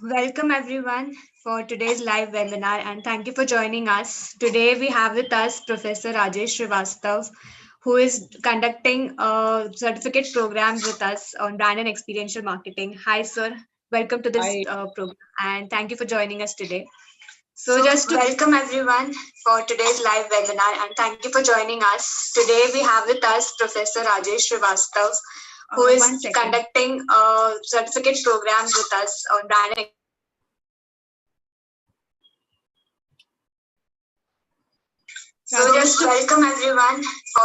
Welcome everyone for today's live webinar and thank you for joining us. Today we have with us Professor Rajesh Srivastava, who is conducting a certificate program with us on brand and experiential marketing. Hi, sir. Welcome to this Hi. program and thank you for joining us today. Just to welcome everyone for today's live webinar and thank you for joining us. Today we have with us Professor Rajesh Srivastava, who is conducting a certificate program with us on brand and just to welcome everyone for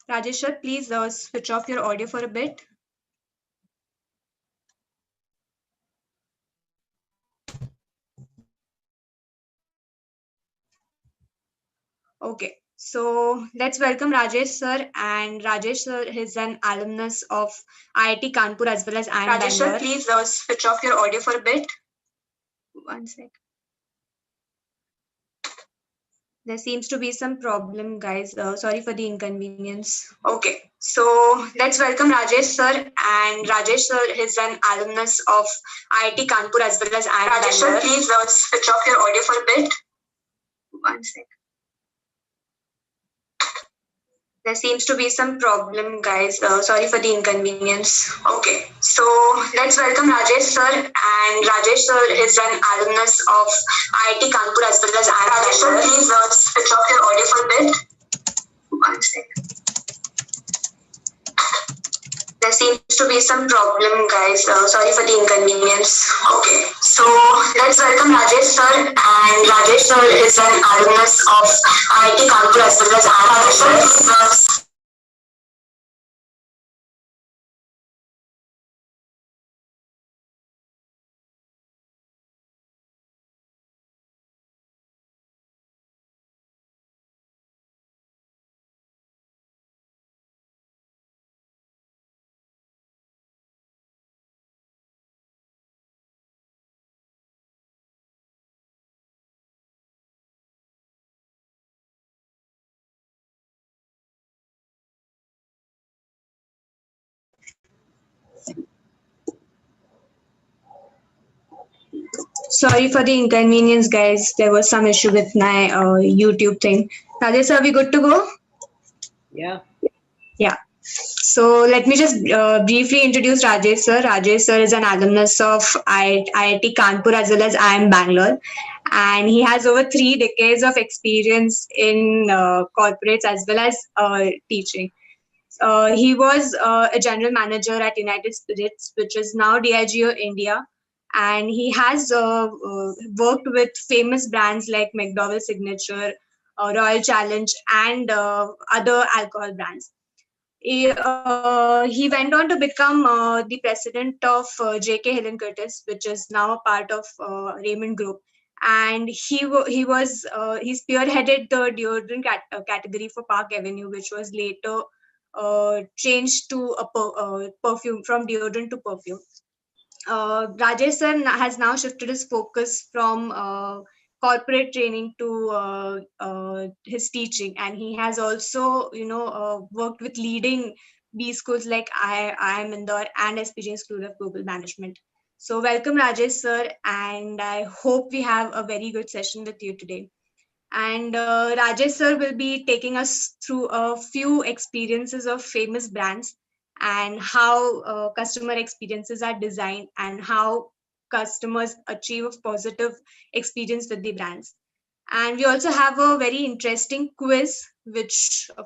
Rajesh sir, please switch off your audio for a bit. Okay, so let's welcome Rajesh sir. And Rajesh sir is an alumnus of IIT Kanpur as well as IIM Rajesh sir, Bangalore. please switch off your audio for a bit. One sec. There seems to be some problem, guys. Sorry for the inconvenience. Okay, so let's welcome Rajesh sir. And Rajesh sir is an alumnus of IIT Kanpur as well as IIM Bangalore. Rajesh sir, please switch off your audio for a bit. One sec. There seems to be some problem, guys. Sorry for the inconvenience. Okay, so let's welcome Rajesh sir. And Rajesh sir is an alumnus of IIT Kanpur as well as IIM. Rajesh sir, please switch off your audio for a bit. One sec. There seems to be some problem, guys. Sorry for the inconvenience. Okay, so let's welcome Rajesh sir. And Rajesh sir is an alumnus of IIT Kanpur as well as IIM. Rajesh sir, please Sorry for the inconvenience, guys. There was some issue with my YouTube thing. Rajesh sir, are we good to go? Yeah. Yeah. So let me just briefly introduce Rajesh sir. Rajesh sir is an alumnus of IIT Kanpur as well as IIM Bangalore. And he has over 3 decades of experience in corporates as well as teaching. He was a general manager at United Spirits, which is now Diageo India. And he has worked with famous brands like McDowell's Signature, Royal Challenge, and other alcohol brands. He went on to become the president of JK Helene Curtis, which is now a part of Raymond Group. And he spearheaded the deodorant category for Park Avenue, which was later changed to a perfume, from deodorant to perfume. Rajesh sir has now shifted his focus from corporate training to his teaching, and he has also, worked with leading B schools like IIM Indore and SPJ School of Global Management. So, welcome, Rajesh sir, and I hope we have a very good session with you today. And Rajesh sir will be taking us through a few experiences of famous brands and how customer experiences are designed and how customers achieve a positive experience with the brands. And we also have a very interesting quiz,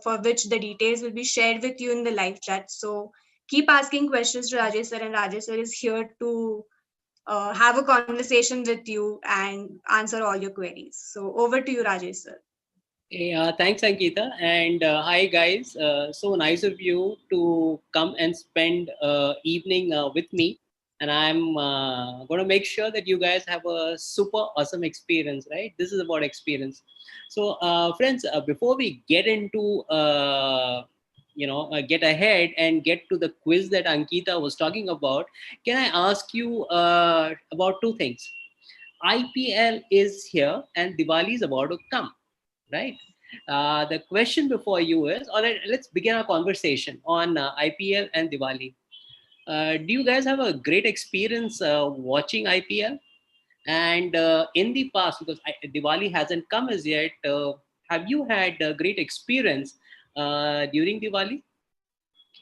for which the details will be shared with you in the live chat. So keep asking questions to Rajesh sir, and Rajesh sir is here to have a conversation with you and answer all your queries. So over to you, Rajesh sir. Hey, thanks, Ankita. And hi, guys. So nice of you to come and spend evening with me. And I'm going to make sure that you guys have a super awesome experience, right? This is about experience. So, friends, before we get into, get ahead and get to the quiz that Ankita was talking about, can I ask you about two things? IPL is here and Diwali is about to come, right? The question before you is, all right, let's begin our conversation on IPL and Diwali. Do you guys have a great experience watching IPL? And in the past, because Diwali hasn't come as yet, have you had a great experience during Diwali?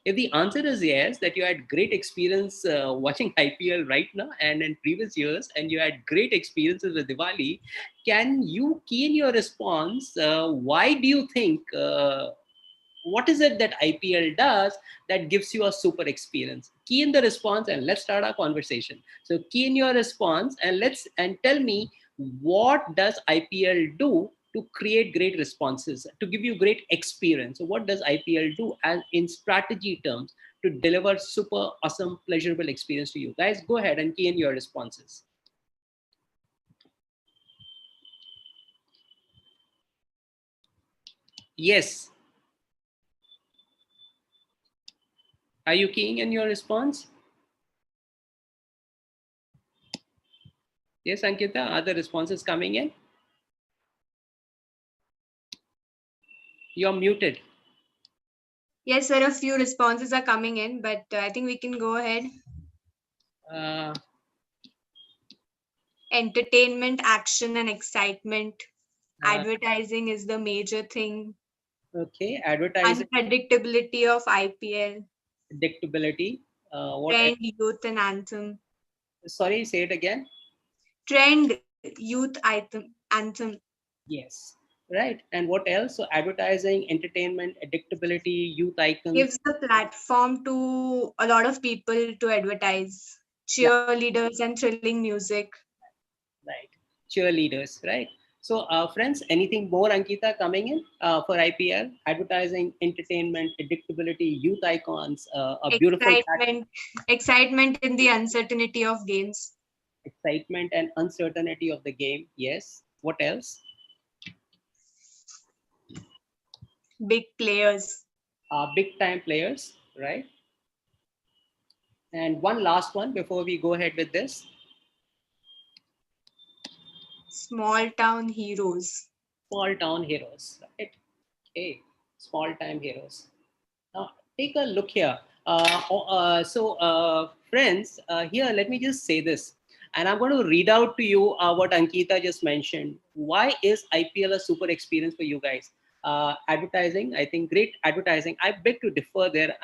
If the answer is yes, that you had great experience watching IPL right now and in previous years, and you had great experiences with Diwali, can you key in your response? Why do you think? What is it that IPL does that gives you a super experience? Key in the response and let's start our conversation. So key in your response and tell me, what does IPL do to create great responses, to give you great experience? So what does IPL do as in strategy terms to deliver super awesome pleasurable experience to you? Guys, go ahead and key in your responses. Yes. Are you keying in your response? Yes, Ankita, are the responses coming in? You're muted. Yes, sir. A few responses are coming in, but I think we can go ahead. Uh, Entertainment, action, and excitement. Advertising is the major thing. okay, advertising, Unpredictability of IPL. predictability. What else? Trend, youth, and anthem. Sorry, say it again. Trend, youth, anthem. Yes, right. And what else? So advertising, entertainment, adaptability, youth icons. Gives the platform to a lot of people to advertise. Yeah, Cheerleaders and thrilling music. right. Cheerleaders, right? So, friends, anything more, Ankita, coming in for IPL? Advertising, entertainment, predictability, youth icons, a beautiful Excitement in the uncertainty of games. excitement and uncertainty of the game. Yes. What else? Big players. Big time players, right? And one last one before we go ahead with this. Small town heroes. Small town heroes, right? Okay, small time heroes. Now, take a look here. Friends, here, let me just say this. And I'm going to read out to you what Ankita just mentioned. Why is IPL a super experience for you guys? Advertising, I think great advertising. I beg to differ there.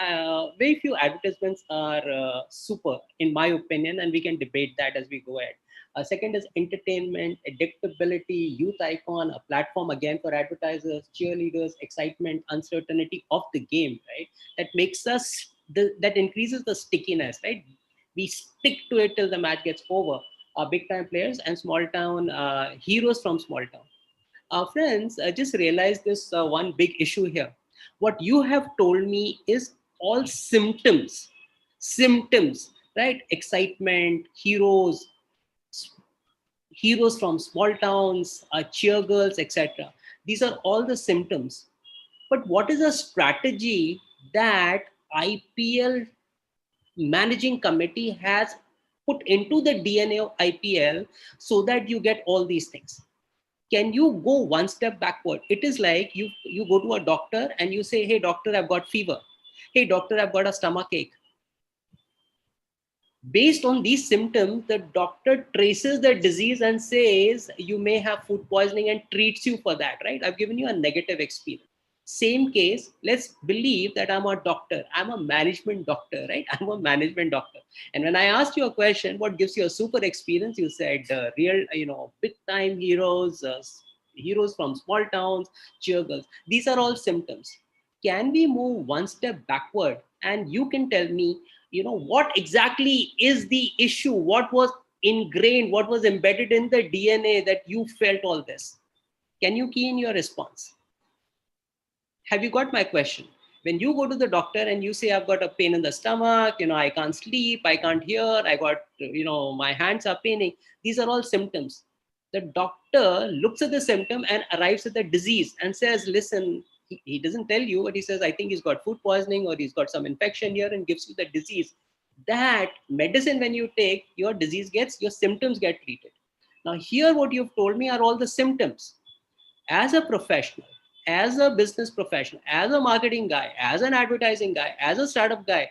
Very few advertisements are super, in my opinion, and we can debate that as we go ahead. Second is entertainment, adaptability, youth icon, a platform again for advertisers, cheerleaders, excitement, uncertainty of the game, right? That makes us, that increases the stickiness, right? We stick to it till the match gets over. Big time players and small town heroes from small town. Friends, just realize this one big issue here. What you have told me is all symptoms, right? Excitement, heroes from small towns, cheer girls, etc. These are all the symptoms. But what is a strategy that IPL managing committee has put into the DNA of IPL so that you get all these things? Can you go one step backward? It is like you go to a doctor and you say, hey doctor, I've got fever. Hey doctor, I've got a stomach ache. Based on these symptoms, the doctor traces the disease and says you may have food poisoning and treats you for that, right? I've given you a negative experience. Same case, let's believe that I'm a doctor. I'm a management doctor, right? I'm a management doctor. And when I asked you a question, what gives you a super experience? You said real, big time heroes, heroes from small towns, cheer girls. These are all symptoms. Can we move one step backward and you can tell me, what exactly is the issue? What was ingrained? What was embedded in the DNA that you felt all this? Can you key in your response? Have you got my question? When you go to the doctor and you say, I've got a pain in the stomach, I can't sleep, I can't hear, I got, my hands are paining. These are all symptoms. The doctor looks at the symptom and arrives at the disease and says, listen, he doesn't tell you, but he says, I think he's got food poisoning or he's got some infection here, and gives you the disease. That medicine, when you take, your symptoms get treated. Now here, what you've told me are all the symptoms. As a professional, as a business professional, as a marketing guy, as an advertising guy, as a startup guy,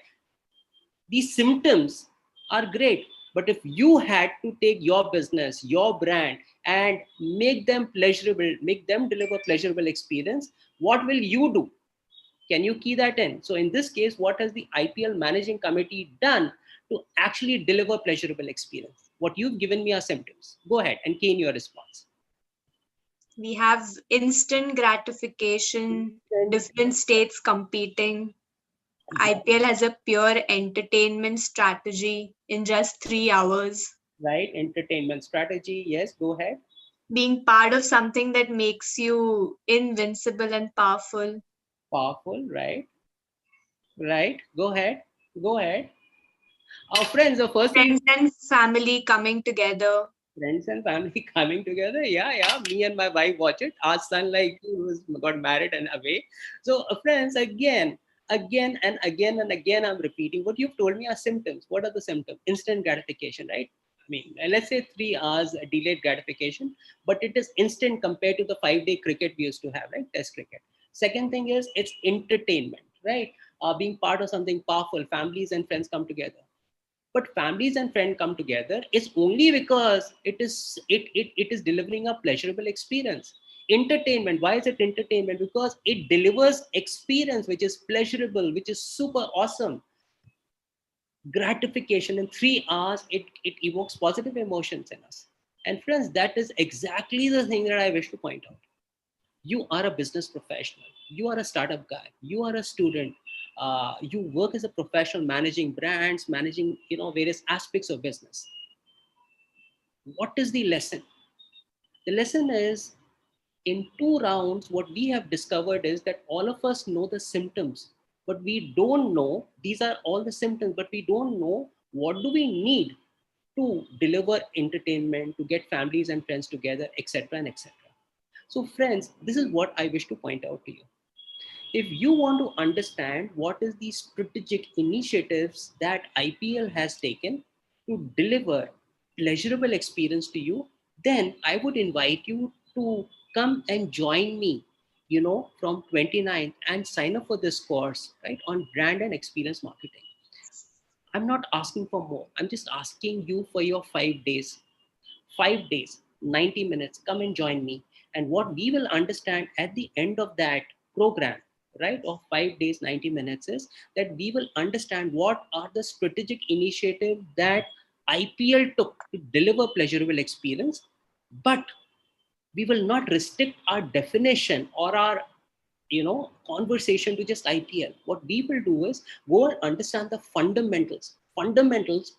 these symptoms are great. But if you had to take your business, your brand, and make them pleasurable, make them deliver pleasurable experience, what will you do? Can you key that in? So in this case, what has the IPL managing committee done to actually deliver pleasurable experience? What you've given me are symptoms. Go ahead and key in your response. We have instant gratification, different states competing. IPL has a pure entertainment strategy in just 3 hours. Right, entertainment strategy. Yes, go ahead. Being part of something that makes you invincible and powerful. Powerful, right? Right, go ahead. Go ahead. Our friends, the first thing. Friends and family coming together. Friends and family coming together. Yeah. Me and my wife watch it. Our son, like, got married and away. So, friends, again and again, I'm repeating what you've told me are symptoms. What are the symptoms? Instant gratification, right? I mean, let's say 3 hours delayed gratification, but it is instant compared to the 5-day cricket we used to have, right? Test cricket. Second thing is it's entertainment, right? Being part of something powerful, families and friends come together. But families and friends come together is only because it is delivering a pleasurable experience. Entertainment. Why is it entertainment? Because it delivers experience which is pleasurable, which is super awesome. Gratification in 3 hours, it evokes positive emotions in us. And friends, that is exactly the thing that I wish to point out. You are a business professional, you are a startup guy, you are a student, you work as a professional managing brands, managing various aspects of business. What is the lesson? The lesson is, in 2 rounds, what we have discovered is that all of us know the symptoms, but we don't know, these are all the symptoms, but we don't know what do we need to deliver entertainment, to get families and friends together, etc. and etc. So friends, this is what I wish to point out to you. If you want to understand what is the strategic initiatives that IPL has taken to deliver pleasurable experience to you, then I would invite you to come and join me, from 29th, and sign up for this course, right, on brand and experience marketing. I'm not asking for more. I'm just asking you for your 5 days. 5 days, 90 minutes, come and join me. And what we will understand at the end of that program, right, of 5 days, 90 minutes, is that we will understand what are the strategic initiatives that IPL took to deliver pleasurable experience. But we will not restrict our definition or our conversation to just IPL. What we will do is go and understand the fundamentals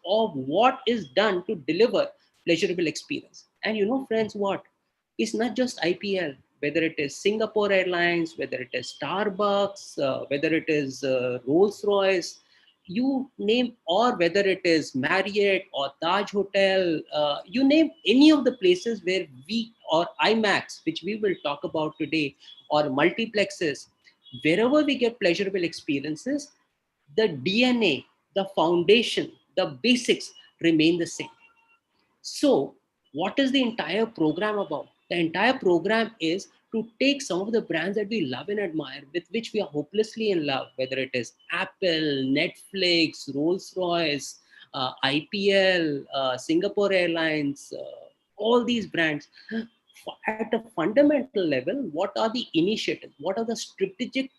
of what is done to deliver pleasurable experience. And friends, what? It's not just IPL, whether it is Singapore Airlines, whether it is Starbucks, whether it is Rolls-Royce, you name, or whether it is Marriott or Taj Hotel, you name any of the places where or IMAX, which we will talk about today, or multiplexes, wherever we get pleasurable experiences, the DNA, the foundation, the basics remain the same. So, what is the entire program about? The entire program is to take some of the brands that we love and admire, with which we are hopelessly in love, whether it is Apple, Netflix, Rolls-Royce, IPL, Singapore Airlines, all these brands. At a fundamental level, what are the initiatives? What are the strategic,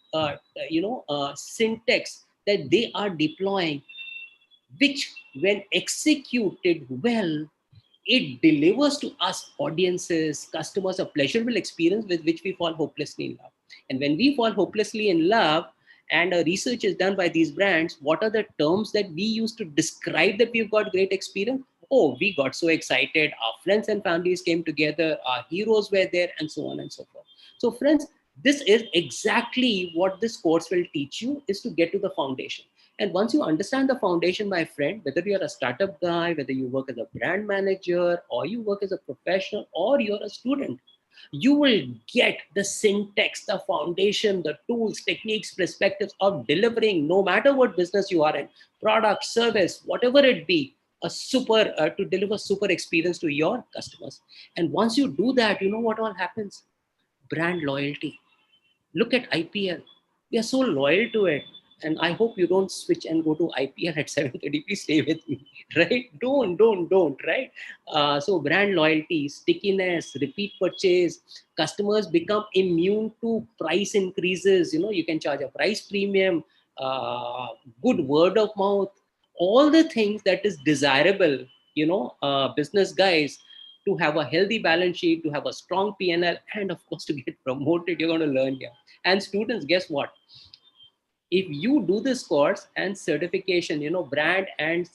syntax that they are deploying, which, when executed well, it delivers to us audiences, customers, a pleasurable experience with which we fall hopelessly in love. And when we fall hopelessly in love, and research is done by these brands, what are the terms that we use to describe that we've got great experience? Oh, we got so excited, our friends and families came together, our heroes were there, and so on and so forth. So friends, This is exactly what this course will teach you, is to get to the foundation. And once you understand the foundation, my friend, whether you're a startup guy, whether you work as a brand manager, or you work as a professional, or you're a student, you will get the syntax, the foundation, the tools, techniques, perspectives of delivering, no matter what business you are in, product, service, whatever it be, a super to deliver super experience to your customers. And once you do that, you know what all happens? Brand loyalty. Look at IPL. We are so loyal to it. And I hope you don't switch and go to IPL at 7:30. Please stay with me, right? Don't, right? So brand loyalty, stickiness, repeat purchase, customers become immune to price increases. You know, you can charge a price premium, uh, good word of mouth, all the things that is desirable, business guys, to have a healthy balance sheet, to have a strong P&L, and of course to get promoted. You're going to learn here. And students, guess what? If you do this course and certification, brand and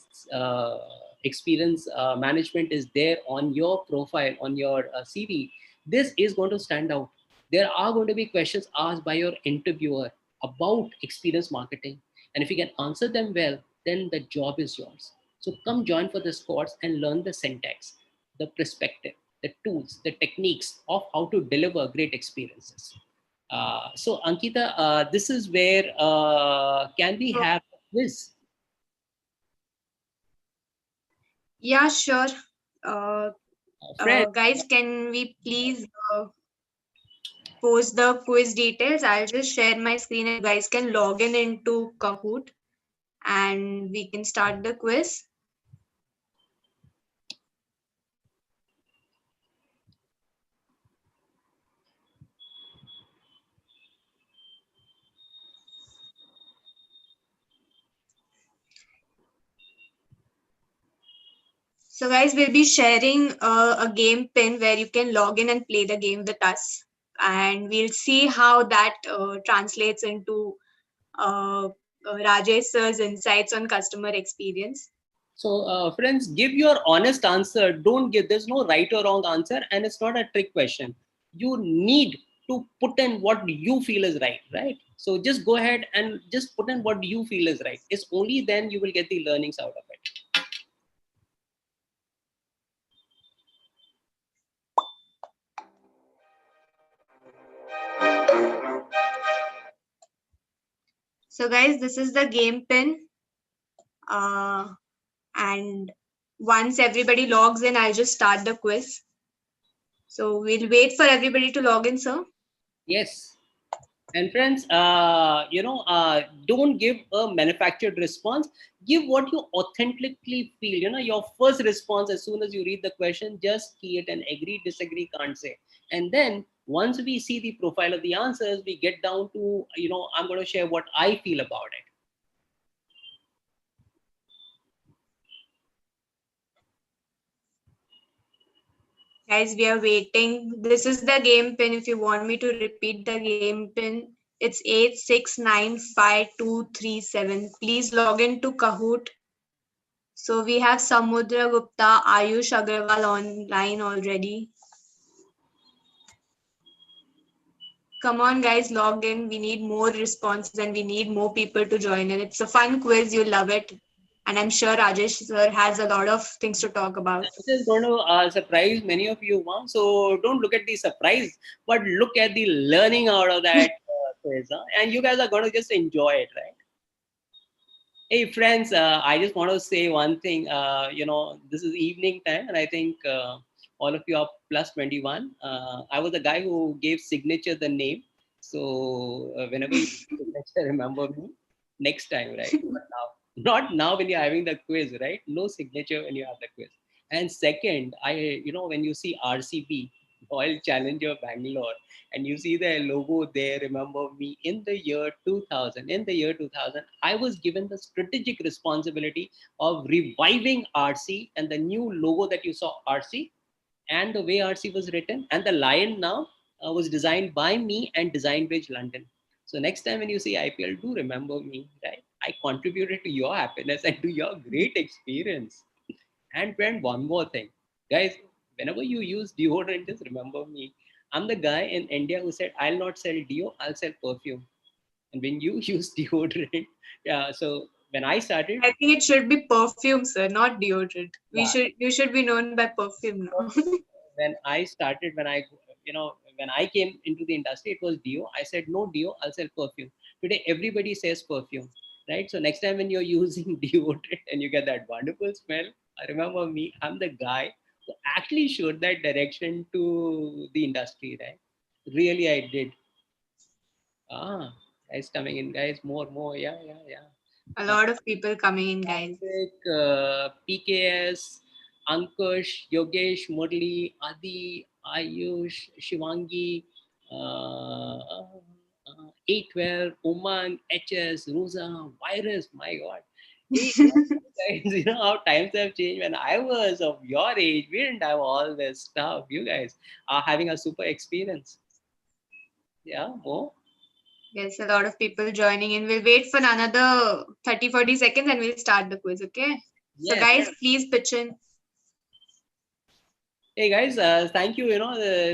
experience management is there on your profile, on your CV, this is going to stand out. There are going to be questions asked by your interviewer about experience marketing. And if you can answer them well, then the job is yours. So come join for this course and learn the syntax, the perspective, the tools, the techniques of how to deliver great experiences. So Ankita, this is where can we have a quiz? Yeah, sure. Uh, Friend, Guys, can we please post the quiz details? I'll just share my screen and you guys can log in into Kahoot and we can start the quiz. So guys, we'll be sharing a game pin where you can log in and play the game with us. And we'll see how that translates into Rajesh sir's insights on customer experience. so friends, give your honest answer. Don't give, there's no right or wrong answer, and it's not a trick question. You need to put in what you feel is right, right? So just go ahead and just put in what you feel is right. It's only then you will get the learnings out of it. So guys, this is the game pin. And once everybody logs in, I'll just start the quiz. So we'll wait for everybody to log in, sir. Yes. And friends, don't give a manufactured response. Give what you authentically feel. Your first response as soon as you read the question, just key it and agree, disagree, can't say. And then once we see the profile of the answers, we get down to, I'm going to share what I feel about it. Guys, we are waiting. This is the game pin. If you want me to repeat the game pin, it's 8695237. Please log into Kahoot. So we have Samudra Gupta, Ayush Agrawal online already. Come on, guys, log in. We need more responses and we need more people to join in. It's a fun quiz. You'll love it. And I'm sure Rajesh sir has a lot of things to talk about. This is going to surprise many of you. Huh? So don't look at the surprise, but look at the learning out of that quiz. Huh? And you guys are going to just enjoy it, right? Hey friends, I just want to say one thing. This is evening time, and I think all of you are plus 21. I was the guy who gave signature the name. So whenever you signature, remember me next time, right? But now, not now when you're having the quiz, right? No signature when you have the quiz. And second, when you see RCB, Royal Challenger Bangalore, and you see the logo there, remember me, in the year 2000, I was given the strategic responsibility of reviving RC, and the new logo that you saw, RC, and the way RC was written, and the lion now was designed by me and Design Bridge London. So next time when you see IPL, do remember me, right? I contributed to your happiness and to your great experience. And friend, one more thing, guys, whenever you use deodorant, just remember me. I'm the guy in India who said, I'll not sell deo, I'll sell perfume. And when you use deodorant, yeah, so when I started, I think it should be perfume, sir, not deodorant. yeah, You should be known by perfume now. when I started, when I came into the industry, it was deo. I said, no deo, I'll sell perfume. Today, everybody says perfume, right? So next time when you're using deodorant and you get that wonderful smell, remember me, I'm the guy who actually showed that direction to the industry, right? Really, I did. Ah, guys coming in, guys, more. Yeah, yeah, yeah. A lot of people coming in, guys. Karthik, PKS, Ankush, Yogesh, Murli, Adi, Ayush, Shivangi, A12, Umang, HS, Rosa, Virus, my God. Hey, guys, you know how times have changed. When I was of your age, we didn't have all this stuff. You guys are having a super experience. Yeah, more. Yes, a lot of people joining in. We'll wait for another 30-40 seconds and we'll start the quiz, okay? So Yes. guys, please pitch in. Hey guys, thank you,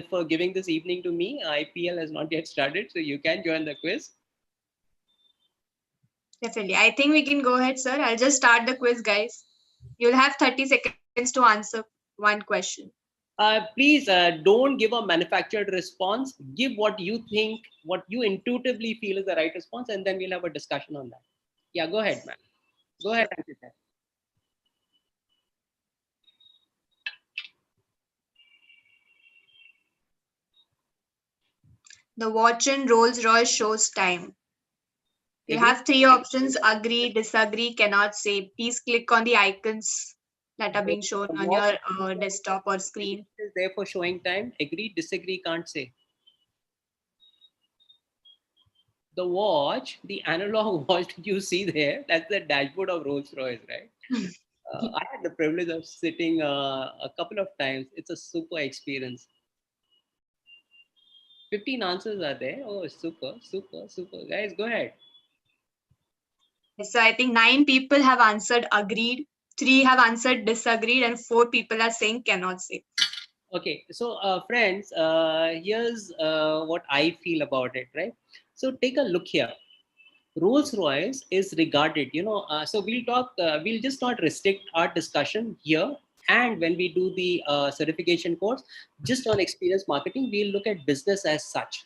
for giving this evening to me. IPL has not yet started, so you can join the quiz. Definitely. I think we can go ahead, sir. I'll just start the quiz, guys. You'll have 30 seconds to answer one question. Please don't give a manufactured response. Give what you think, what you intuitively feel is the right response, and then we'll have a discussion on that. Yeah, go ahead, man. Go ahead, Sure. Ankita. The watch in Rolls-Royce shows time. You Agree? have three options: agree, disagree, cannot say. Please click on the icons that are being shown The on watch your desktop or screen. is there for showing time. Agree, disagree, can't say. The watch, the analog watch that you see there, that's the dashboard of Rolls-Royce, right? I had the privilege of sitting a couple of times. It's a super experience. 15 answers are there. Oh, super. Guys, go ahead. So I think 9 people have answered agreed, 3 have answered disagreed, and 4 people are saying cannot say. Okay, so friends, here's what I feel about it, right? So take a look here. Rolls-Royce is regarded, so we'll just not restrict our discussion here. And when we do the certification course, just on experience marketing, we'll look at business as such.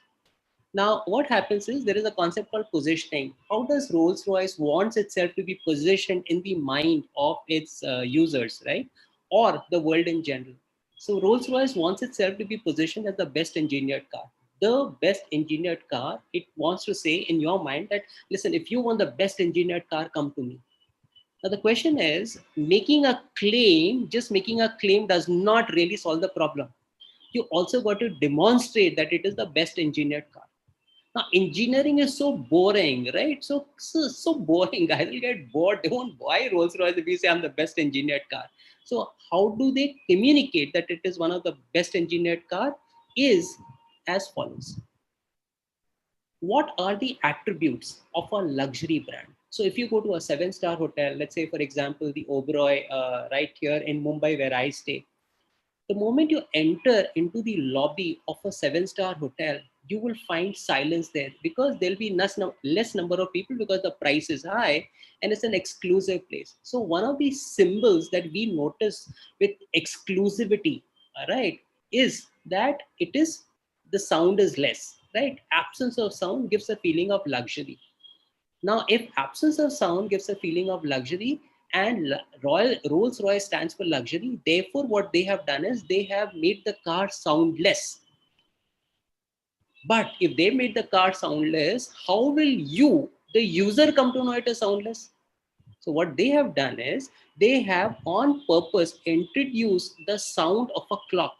Now, what happens is there is a concept called positioning. How does Rolls-Royce wants itself to be positioned in the mind of its users, right? Or the world in general. So Rolls-Royce wants itself to be positioned as the best engineered car. The best engineered car, it wants to say in your mind that, listen, if you want the best engineered car, come to me. Now, the question is, just making a claim does not really solve the problem. You also got to demonstrate that it is the best engineered car. Now, engineering is so boring, right? So boring. Guys will get bored. They won't buy Rolls Royce if you say I'm the best engineered car. So, how do they communicate that it is one of the best engineered car? Is as follows. What are the attributes of a luxury brand? So, if you go to a 7-star hotel, let's say, for example, the Oberoi right here in Mumbai, where I stay, the moment you enter into the lobby of a 7-star hotel, you will find silence there because there'll be less number of people because the price is high and it's an exclusive place. So one of the symbols that we notice with exclusivity, right, is that the sound is less, right? Absence of sound gives a feeling of luxury. Now, if absence of sound gives a feeling of luxury and Rolls-Royce stands for luxury, therefore what they have done is they have made the car soundless. But if they made the car soundless, how will you, the user, come to know it is soundless? So what they have done is they have on purpose introduced the sound of a clock.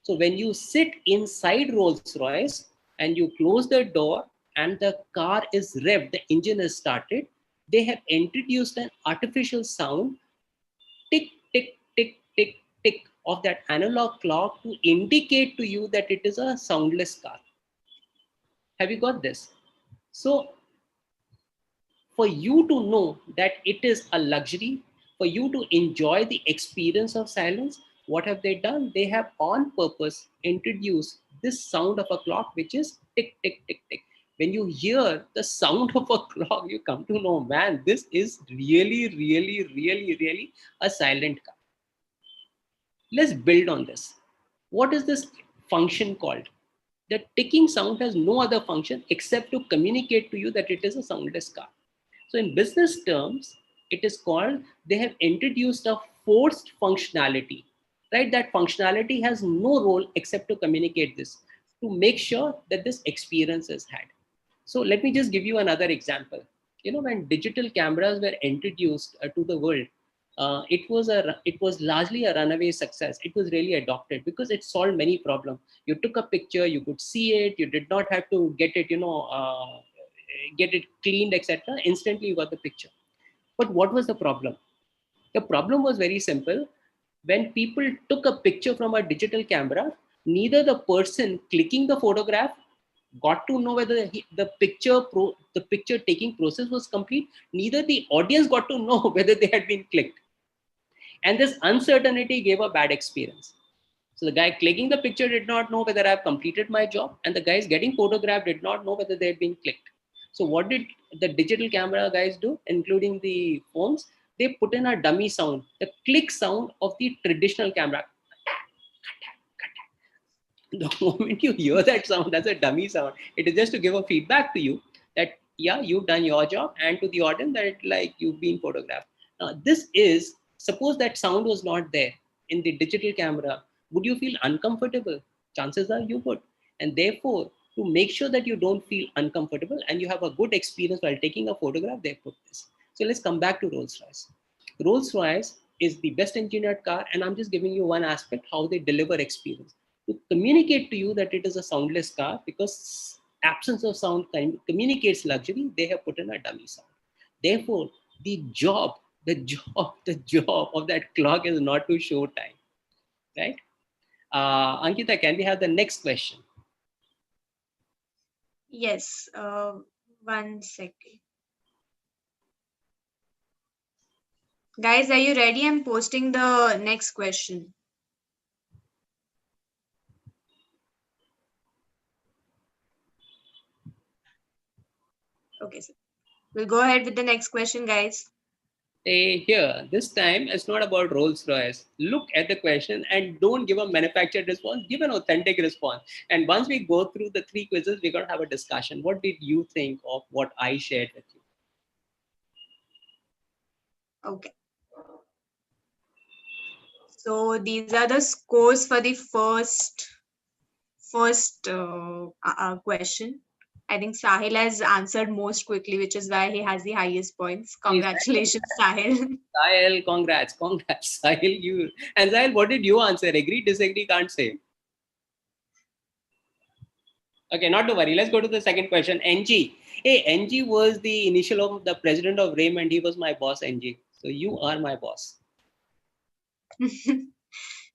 So when you sit inside Rolls-Royce and you close the door and the car is revved, the engine is started, they have introduced an artificial sound, tick, tick, tick, tick, tick, of that analog clock to indicate to you that it is a soundless car. Have you got this? So for you to know that it is a luxury, for you to enjoy the experience of silence, what have they done? They have on purpose introduced this sound of a clock, which is tick, tick, tick, tick. When you hear the sound of a clock, you come to know, man, this is really, really, really, really a silent car. Let's build on this. What is this function called? The ticking sound has no other function except to communicate to you that it is a soundless car. So in business terms, it is called, they have introduced a forced functionality, right? That functionality has no role except to communicate this, to make sure that this experience is had. So let me just give you another example. You know, when digital cameras were introduced to the world, it was largely a runaway success. It was really adopted because it solved many problems. You took a picture, you could see it, you did not have to get it, get it cleaned, etc. Instantly you got the picture. But what was the problem? The problem was very simple. When people took a picture from a digital camera, neither the person clicking the photograph got to know whether the picture taking process was complete, neither the audience got to know whether they had been clicked. And this uncertainty gave a bad experience. So the guy clicking the picture did not know whether I've completed my job, and the guys getting photographed did not know whether they had been clicked. So what did the digital camera guys do, including the phones? They put in a dummy sound, the click sound of the traditional camera. The moment you hear that sound as a dummy sound, it is just to give a feedback to you that, yeah, you've done your job, and to the audience that like you've been photographed. Now, this is, suppose that sound was not there in the digital camera, would you feel uncomfortable? Chances are you would. And therefore, to make sure that you don't feel uncomfortable and you have a good experience while taking a photograph, they put this. So let's come back to Rolls-Royce. Rolls-Royce is the best engineered car, and I'm just giving you one aspect how they deliver experience to communicate to you that it is a soundless car, because absence of sound communicates luxury. They have put in a dummy sound. Therefore, the job of that clock is not to show time, right? Ankita, can we have the next question? Yes. 1 second. Guys, are you ready? I'm posting the next question. Okay, so we'll go ahead with the next question, guys. Hey, here, this time it's not about Rolls-Royce. Look at the question and don't give a manufactured response, give an authentic response. And once we go through the 3 quizzes, we're going to have a discussion. What did you think of what I shared with you? Okay. So these are the scores for the first question. I think Sahil has answered most quickly, which is why he has the highest points. Please, Congratulations, Sahil. Sahil, congrats. Sahil, you. And Sahil, what did you answer? Agree, disagree, can't say. Okay, not to worry. Let's go to the second question. NG. Hey, NG was the initial of the president of Raymond. He was my boss, NG. So you are my boss.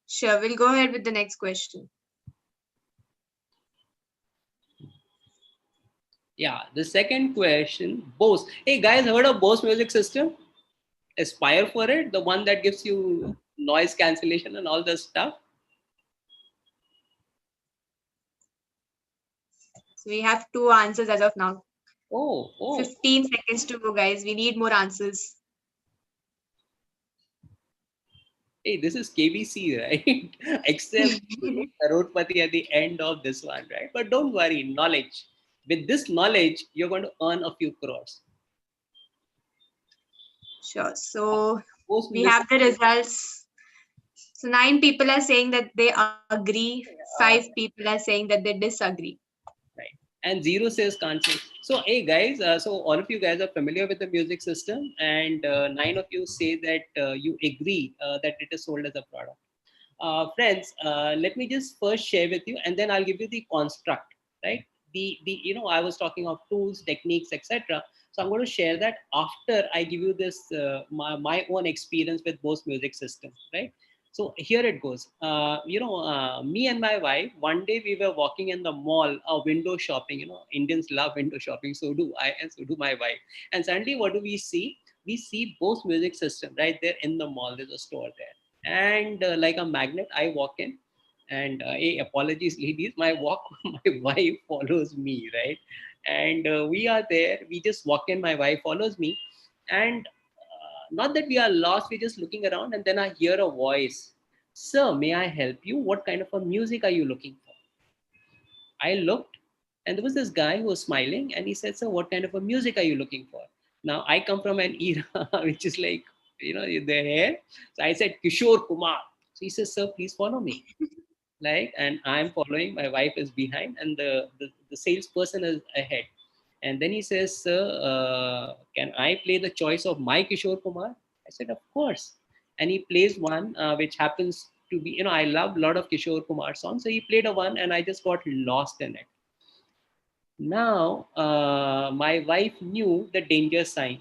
Sure, we'll go ahead with the next question. Yeah, the second question, Bose. Hey guys, heard of Bose music system? Aspire for it, the one that gives you noise cancellation and all this stuff. So we have 2 answers as of now. Oh. 15 seconds to go, guys. We need more answers. Hey, this is KBC, right? Except Karotpati at the end of this one, right? But don't worry, knowledge. With this knowledge, you're going to earn a few crores. Sure. So we have the results. So 9 people are saying that they agree. 5 people are saying that they disagree. Right. And 0 says can't say. So, hey guys, so all of you guys are familiar with the music system, and 9 of you say that you agree that it is sold as a product. Friends, let me just first share with you, and then I'll give you the construct, right? The I was talking of tools, techniques, etc. So I'm going to share that after I give you this my own experience with Bose music system, right? So here it goes. Me and my wife, one day we were walking in the mall, window shopping. Indians love window shopping. So do I, and so do my wife. And suddenly, what do we see? We see Bose music system right there in the mall. There's a store there. And like a magnet, I walk in. And hey, apologies, ladies. My wife follows me, right? And we are there. We just walk in. My wife follows me, and not that we are lost. We're just looking around, and then I hear a voice. Sir, may I help you? What kind of a music are you looking for? I looked, and there was this guy who was smiling, and he said, "Sir, what kind of a music are you looking for?" Now I come from an era which is like, the hair. So I said, Kishore Kumar. So he says, "Sir, please follow me." Like, and I'm following. My wife is behind, and the salesperson is ahead. And then he says, "Sir, can I play the choice of my Kishore Kumar?" I said, "Of course." And he plays one which happens to be, I love a lot of Kishore Kumar songs. So he played a one, and I just got lost in it. Now, my wife knew the danger sign,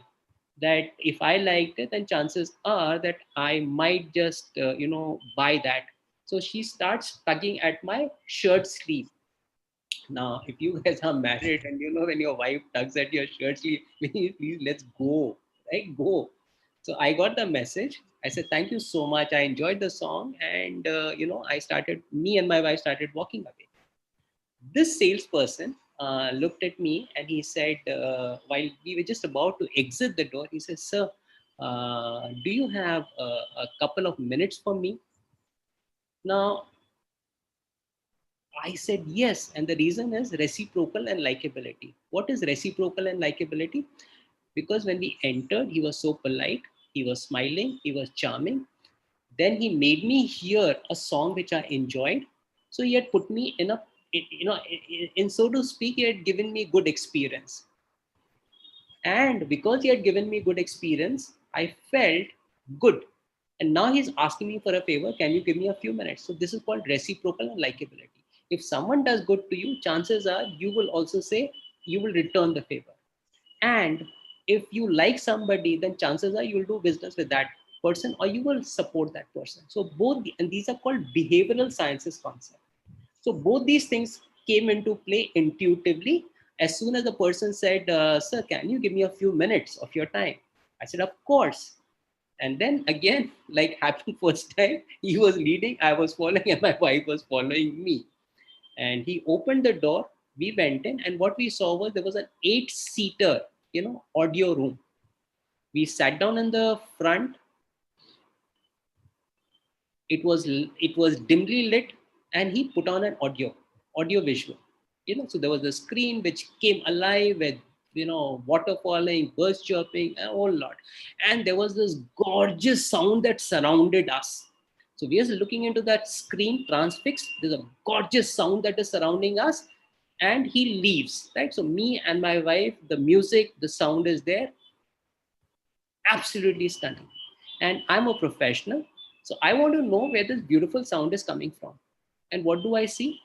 that if I liked it, then chances are that I might just, buy that. So she starts tugging at my shirt sleeve. Now, if you guys are married and when your wife tugs at your shirt sleeve, please let's go, right? Go. So I got the message. I said, "Thank you so much. I enjoyed the song." And, me and my wife started walking away. This salesperson looked at me and he said, while we were just about to exit the door, he says, "Sir, do you have a couple of minutes for me?" Now, I said yes. And the reason is reciprocal and likability. What is reciprocal and likability? Because when we entered, he was so polite, he was smiling, he was charming. Then he made me hear a song which I enjoyed. So he had put me in in so to speak, he had given me good experience. And because he had given me good experience, I felt good. And now he's asking me for a favor. Can you give me a few minutes? So this is called reciprocal and likability. If someone does good to you, chances are you will also say you will return the favor. And if you like somebody, then chances are you will do business with that person or you will support that person. So and these are called behavioral sciences concepts. So both these things came into play intuitively. As soon as the person said, "Sir, can you give me a few minutes of your time?" I said, "Of course." And then again, like happened first time, he was leading, I was following, and my wife was following me. And he opened the door. We went in, and what we saw was there was an 8-seater, audio room. We sat down in the front. It was dimly lit, and he put on an audio visual. So there was a screen which came alive with water falling, birds chirping, a whole lot. And there was this gorgeous sound that surrounded us. So we are looking into that screen transfixed. There's a gorgeous sound that is surrounding us, and he leaves, right? So me and my wife, the music, the sound is there, absolutely stunning. And I'm a professional, so I want to know where this beautiful sound is coming from. And what do I see?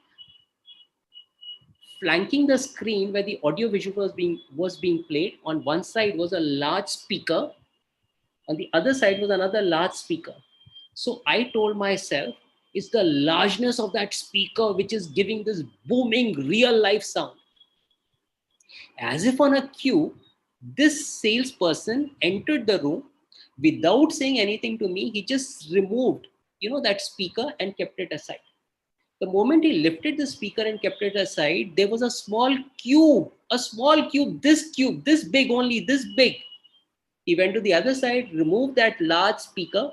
Flanking the screen where the audio visual was being played, on one side was a large speaker, on the other side was another large speaker. So I told myself, it's the largeness of that speaker which is giving this booming real life sound. As if on a cue, this salesperson entered the room without saying anything to me. He just removed, that speaker and kept it aside. The moment he lifted the speaker and kept it aside, there was a small cube, this big, only this big. He went to the other side, removed that large speaker,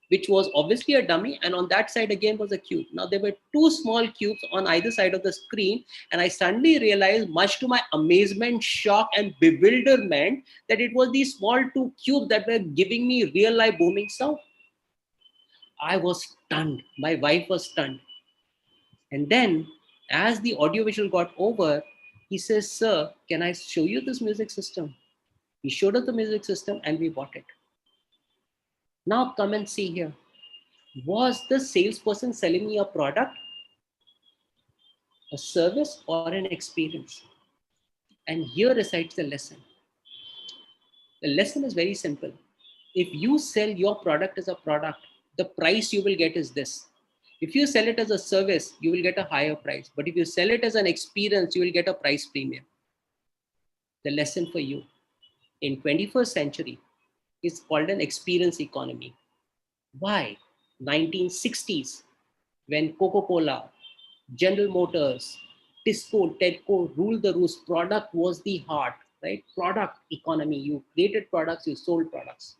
which was obviously a dummy, and on that side again was a cube. Now there were two small cubes on either side of the screen, and I suddenly realized, much to my amazement, shock, and bewilderment, that it was these small two cubes that were giving me real life booming sound. I was stunned. My wife was stunned. And then, as the audiovisual got over, he says, "Sir, can I show you this music system?" He showed us the music system and we bought it. Now come and see here. Was the salesperson selling me a product, a service, or an experience? And here resides the lesson. The lesson is very simple. If you sell your product as a product, the price you will get is this. If you sell it as a service, you will get a higher price. But if you sell it as an experience, you will get a price premium. The lesson for you in 21st century is called an experience economy. Why? 1960s. when Coca-Cola, General Motors, Tisco, Tedco ruled the roost. Product was the heart, right? Product economy. You created products, you sold products.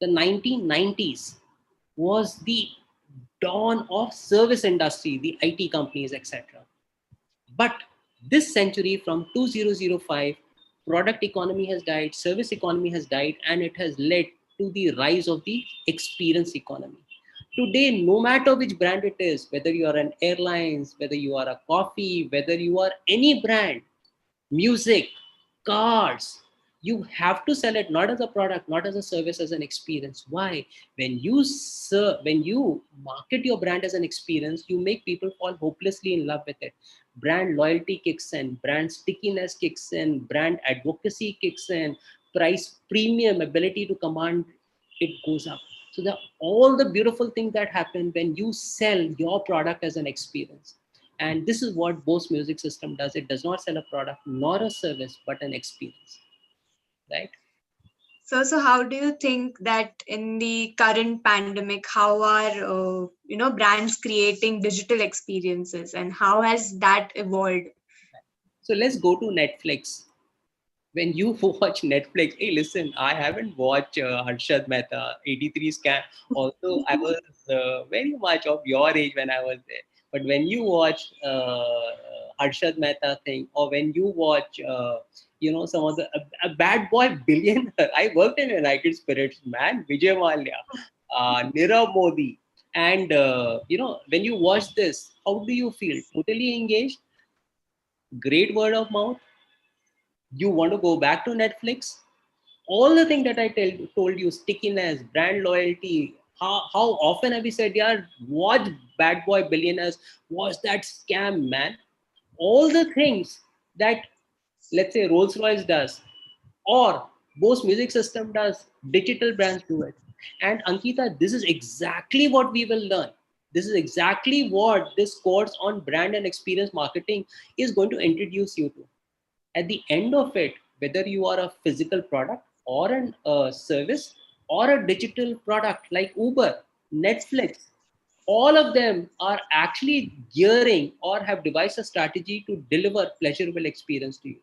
The 1990s was the dawn of service industry, the IT companies, etc. But this century from 2005, product economy has died, service economy has died, and it has led to the rise of the experience economy. Today, no matter which brand it is, whether you are an airlines, whether you are a coffee, whether you are any brand, music, cars, you have to sell it not as a product, not as a service, as an experience. Why? When you market your brand as an experience, you make people fall hopelessly in love with it. Brand loyalty kicks in, brand stickiness kicks in, brand advocacy kicks in, price premium ability to command it goes up. So all the beautiful things that happen when you sell your product as an experience. And this is what Bose music system does. It does not sell a product nor a service, but an experience, right? So how do you think that in the current pandemic, how are brands creating digital experiences, and how has that evolved? So let's go to Netflix. When you watch Netflix, hey, listen, I haven't watched Harshad Mehta 83 Scam. Although I was very much of your age when I was there. But when you watch Harshad Mehta thing, or when you watch, some of the a bad boy billionaire. I worked in United Spirits, man. Vijay Mallya, Nirav Modi, and when you watch this, how do you feel? Totally engaged. Great word of mouth. You want to go back to Netflix? All the thing that I told you, stickiness, brand loyalty, how often have we said, yeah, watch Bad Boy Billionaires, watch that scam, man. All the things that, let's say, Rolls-Royce does, or Bose music system does, digital brands do it. And Ankita, this is exactly what we will learn. This is exactly what this course on brand and experience marketing is going to introduce you to. At the end of it, whether you are a physical product or a service or a digital product like Uber, Netflix, all of them are actually gearing or have devised a strategy to deliver pleasurable experience to you.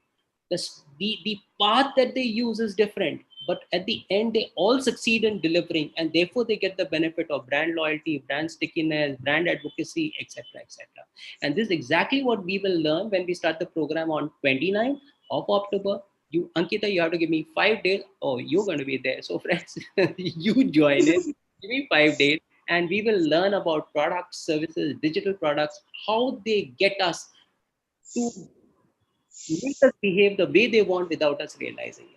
The path that they use is different, but at the end, they all succeed in delivering, and therefore they get the benefit of brand loyalty, brand stickiness, brand advocacy, etc., etc. And this is exactly what we will learn when we start the program on 29th of October. You, Ankita, you have to give me 5 days. Oh, you're going to be there. So, friends, you join in. Give me 5 days, and we will learn about products, services, digital products, how they get us to make us behave the way they want without us realizing it.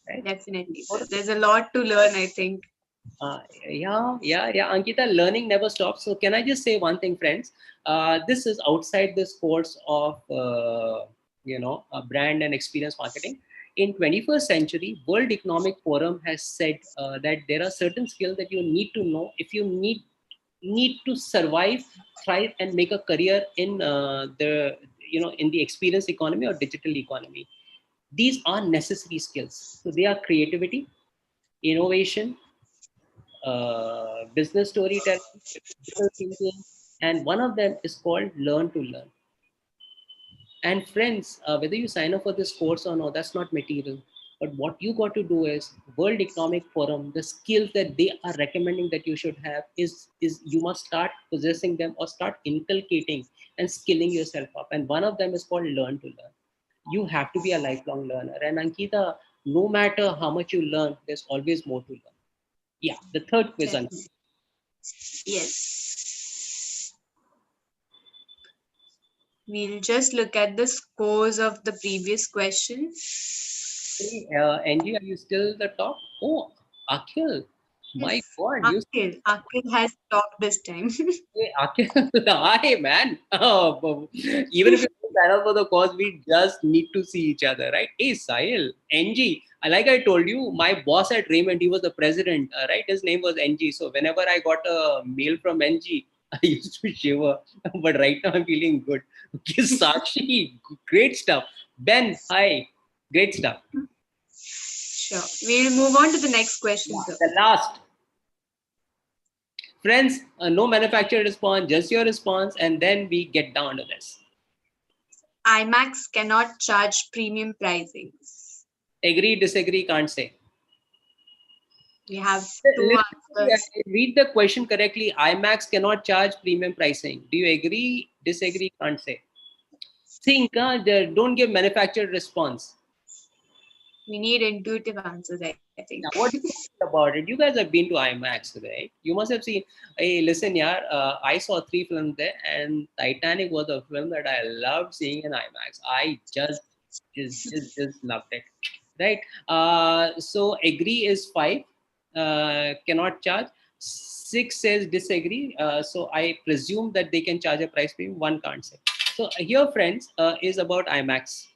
Right? Definitely, sir. There's a lot to learn, I think. Yeah. Ankita, learning never stops. So can I just say one thing, friends? This is outside this course of, brand and experience marketing. In 21st century, World Economic Forum has said that there are certain skills that you need to know if you need to survive, thrive, and make a career in in the experience economy or digital economy. These are necessary skills. So they are creativity, innovation, business storytelling, critical thinking, and one of them is called learn to learn. And friends, whether you sign up for this course or not, that's not material. But what you got to do is World Economic Forum, the skills that they are recommending that you should have is you must start possessing them or start inculcating and skilling yourself up. And one of them is called learn to learn. You have to be a lifelong learner. And Ankita, no matter how much you learn, there's always more to learn. Yeah, the third quiz. Definitely. Yes. We'll just look at the scores of the previous question. Hey, Angie, are you still the top? Oh, Akhil, my Yes. God, you. Akhil has topped this time. Hey, Akhil, hi, man. Oh, even if you don't sign up for the course, we just need to see each other, right? Hey, Sahil, Angie, like I told you, my boss at Raymond, he was the president, right? His name was NG. So whenever I got a mail from NG, I used to shiver. But right now I'm feeling good. Okay, Sakshi, great stuff. Ben, hi, great stuff. Sure. We'll move on to the next question, sir. The last Friends, no manufacturer response, just your response, and then we get down to this. IMAX cannot charge premium pricings. Agree, disagree, can't say. We have two answers. Read the question correctly. IMAX cannot charge premium pricing. Do you agree, disagree, can't say? Think, don't give manufacturer response. We need intuitive answers, I think. Yeah, what do you think about it? You guys have been to IMAX, right? You must have seen. Hey, listen, yeah, I saw 3 films there, and Titanic was a film that I loved seeing in IMAX. I just loved it, right? So agree is 5, cannot charge. 6 says disagree. So I presume that they can charge a price premium. 1 can't say. So here, friends, is about IMAX.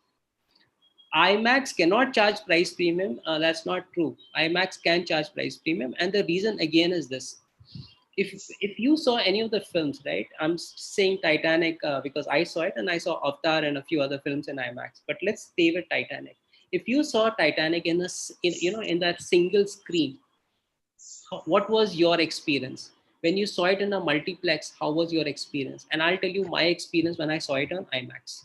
IMAX cannot charge price premium. That's not true. IMAX can charge price premium, and the reason again is this: if you saw any of the films, right? I'm saying Titanic because I saw it, and I saw Avatar and a few other films in IMAX. But let's stay with Titanic. If you saw Titanic in that single screen, what was your experience? When you saw it in a multiplex, how was your experience? And I'll tell you my experience when I saw it on IMAX.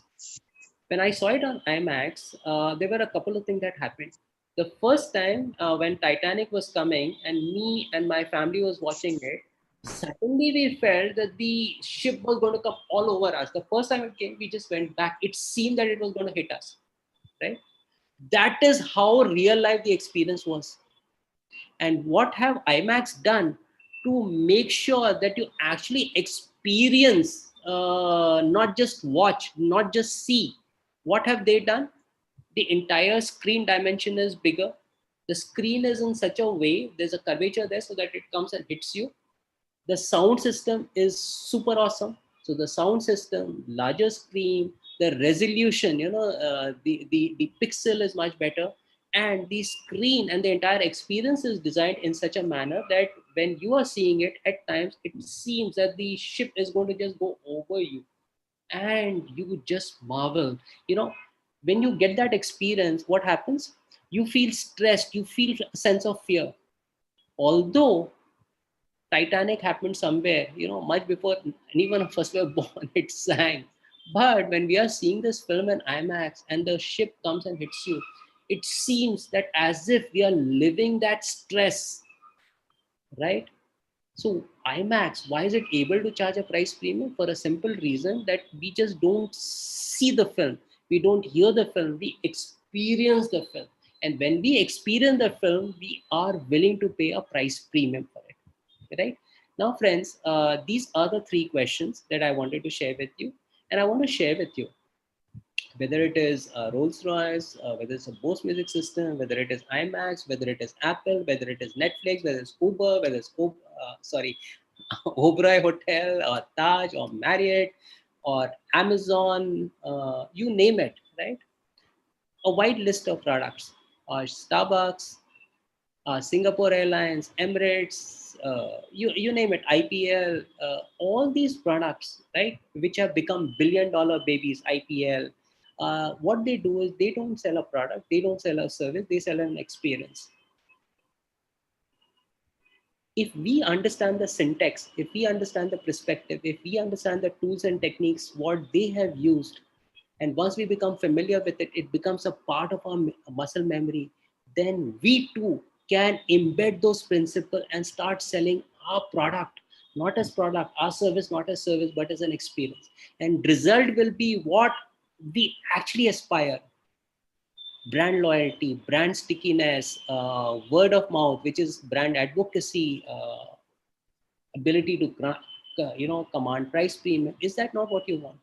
When I saw it on IMAX, there were a couple of things that happened. The first time when Titanic was coming and me and my family was watching it, suddenly we felt that the ship was going to come all over us. The first time it came, we just went back. It seemed that it was going to hit us, right? That is how real life the experience was. And what have IMAX done to make sure that you actually experience, not just watch, not just see? What have they done? The entire screen dimension is bigger. The screen is in such a way, there's a curvature there so that it comes and hits you. The sound system is super awesome. So the sound system, larger screen, the resolution, the pixel is much better, and the screen and the entire experience is designed in such a manner that when you are seeing it, at times it seems that the ship is going to just go over you, and you just marvel. When you get that experience, what happens? You feel stressed, you feel a sense of fear. Although Titanic happened somewhere, much before any one of us were born, it sank. But when we are seeing this film in IMAX and the ship comes and hits you, it seems that as if we are living that stress, right? So IMAX, why is it able to charge a price premium? For a simple reason that we just don't see the film, we don't hear the film, we experience the film. And when we experience the film, we are willing to pay a price premium for it, right? Now, friends, these are the 3 questions that I wanted to share with you. And I want to share with you whether it is Rolls-Royce, whether it's a Bose music system, whether it is IMAX, whether it is Apple, whether it is Netflix, whether it's Uber, whether it's Oberoi Hotel or Taj or Marriott or Amazon, you name it, right? A wide list of products, or Starbucks, Singapore Airlines, Emirates, you name it, IPL, all these products, right, which have become billion-dollar babies, IPL. What they do is they don't sell a product, they don't sell a service, they sell an experience. If we understand the syntax, if we understand the perspective, if we understand the tools and techniques, what they have used, and once we become familiar with it, it becomes a part of our muscle memory, then we too can embed those principles and start selling our product, not as product, our service, not as service, but as an experience. And result will be what we actually aspire. Brand loyalty, brand stickiness, word of mouth, which is brand advocacy, ability to command price premium. Is that not what you want?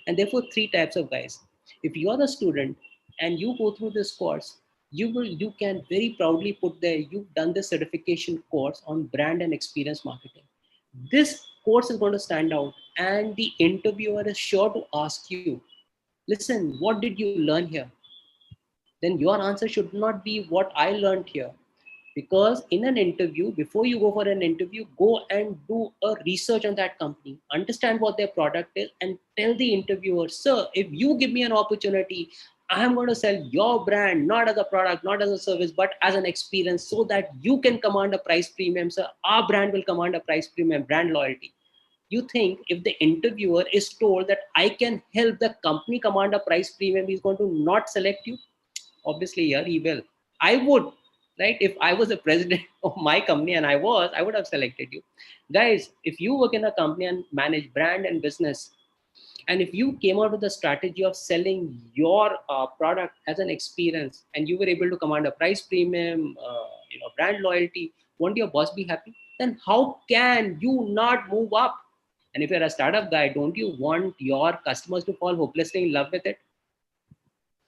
And therefore 3 types of guys. If you are the student and you go through this course, you can very proudly put there, you've done the certification course on brand and experience marketing. This course is going to stand out, and the interviewer is sure to ask you, listen, what did you learn here? Then your answer should not be what I learned here. Because in an interview, before you go for an interview, go and do a research on that company, understand what their product is, and tell the interviewer, sir, if you give me an opportunity, I'm going to sell your brand, not as a product, not as a service, but as an experience so that you can command a price premium. So our brand will command a price premium, brand loyalty. You think if the interviewer is told that I can help the company command a price premium, he's going to not select you? Obviously, yeah, he will. I would, right? If I was the president of my company and I would have selected you. Guys, if you work in a company and manage brand and business, and if you came out with a strategy of selling your product as an experience and you were able to command a price premium, brand loyalty, won't your boss be happy? Then how can you not move up? And if you're a startup guy, don't you want your customers to fall hopelessly in love with it?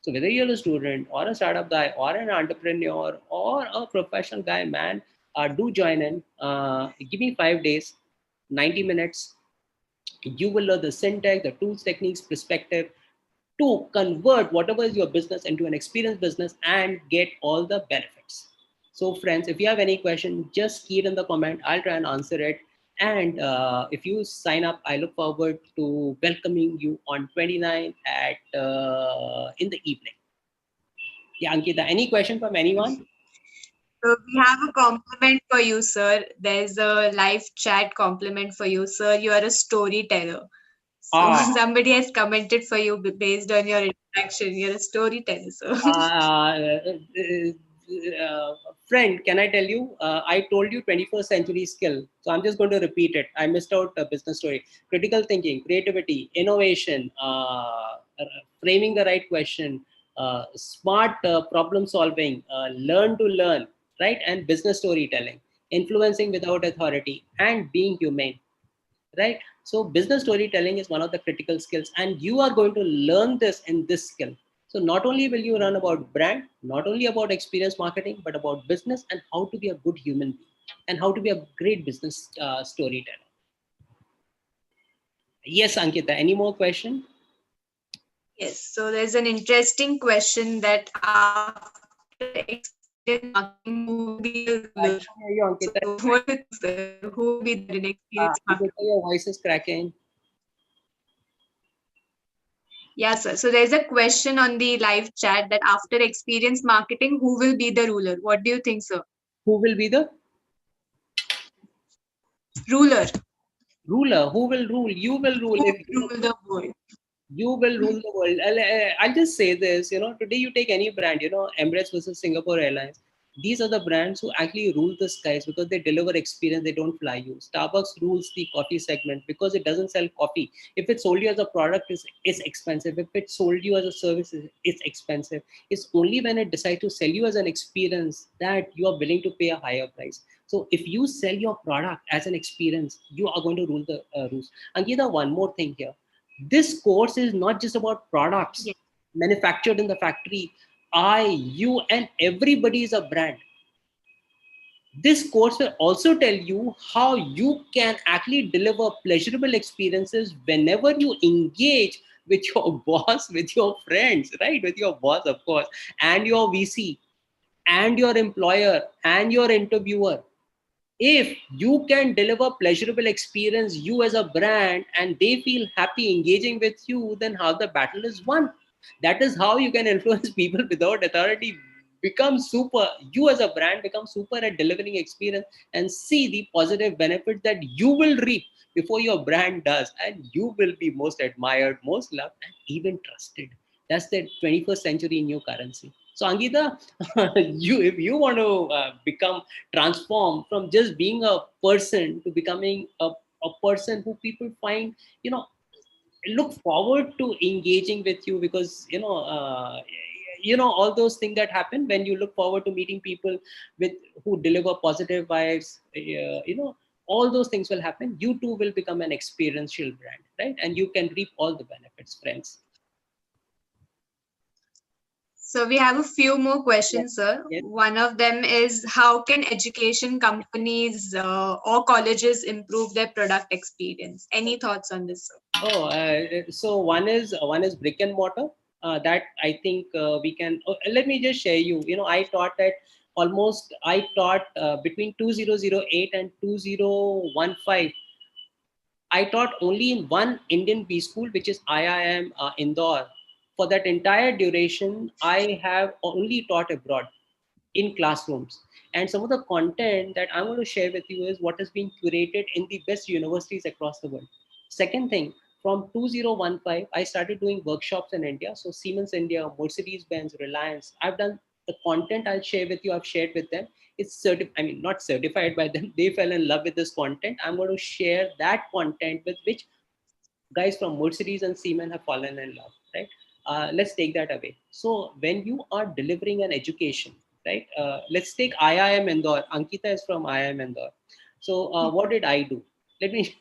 So whether you're a student or a startup guy or an entrepreneur or a professional guy, man, do join in. Give me 5 days, 90 minutes. You will learn the syntax, the tools, techniques, perspective to convert whatever is your business into an experience business and get all the benefits. So friends, if you have any question, just key it in the comment. I'll try and answer it. And if you sign up, I look forward to welcoming you on 29 at in the evening. Yeah, Ankita, any question from anyone? So we have a compliment for you, sir. There's a live chat compliment for you, sir. You are a storyteller. So somebody has commented for you based on your interaction. You're a storyteller, sir. Friend, can I tell you? I told you 21st century skill. So I'm just going to repeat it. I missed out a business story. Critical thinking, creativity, innovation, framing the right question, smart problem solving, learn to learn, right? And business storytelling, influencing without authority, and being humane, right? So business storytelling is one of the critical skills, and you are going to learn this in this skill. So not only will you learn about brand, not only about experience marketing, but about business and how to be a good human being and how to be a great business storyteller. Yes, Ankita, any more question? Yes, so there's an interesting question that after experience marketing, who will be the ruler? So what is who will be the experience marketing? Your voice is cracking. Yeah, sir. So there's a question on the live chat that after experience marketing, who will be the ruler? What do you think, sir? Who will be the ruler? Ruler. Who will rule? You will rule. Who will rule the world? You will rule the world. I'll just say this, today you take any brand, Emirates versus Singapore Airlines. These are the brands who actually rule the skies because they deliver experience, they don't fly you. Starbucks rules the coffee segment because it doesn't sell coffee. If it sold you as a product, it's expensive. If it sold you as a service, it's expensive. It's only when it decides to sell you as an experience that you are willing to pay a higher price. So if you sell your product as an experience, you are going to rule the rules. Ankita, one more thing here. This course is not just about products manufactured in the factory. You, and everybody is a brand. This course will also tell you how you can actually deliver pleasurable experiences whenever you engage with your boss, with your friends, right? With your boss, of course, and your VC, and your employer, and your interviewer. If you can deliver pleasurable experience, you as a brand, and they feel happy engaging with you, then how the battle is won. That is how you can influence people without authority. Become super, you as a brand become super at delivering experience and see the positive benefits that you will reap before your brand does, and you will be most admired, most loved, and even trusted. That's the 21st century new currency. So Angita, if you want to transform from just being a person to becoming a person who people find, look forward to engaging with you, because all those things that happen when you look forward to meeting people with who deliver positive vibes, all those things will happen. You too will become an experiential brand, right? And you can reap all the benefits, friends. So we have a few more questions, sir. Yes. One of them is, how can education companies or colleges improve their product experience? Any thoughts on this, sir? So one is brick and mortar. That I think we can. Let me just share you. I taught between 2008 and 2015. I taught only in one Indian B school, which is IIM Indore For that entire duration, I have only taught abroad in classrooms. And some of the content that I'm going to share with you is what has been curated in the best universities across the world. Second thing, from 2015, I started doing workshops in India. So Siemens India, Mercedes-Benz, Reliance. I've done the content I'll share with you. I've shared with them. It's not certified by them. They fell in love with this content. I'm going to share that content with which guys from Mercedes and Siemens have fallen in love, right? Let's take that away. So when you are delivering an education, right? Let's take IIM Indore. Ankita is from IIM Indore. So what did I do? Let me.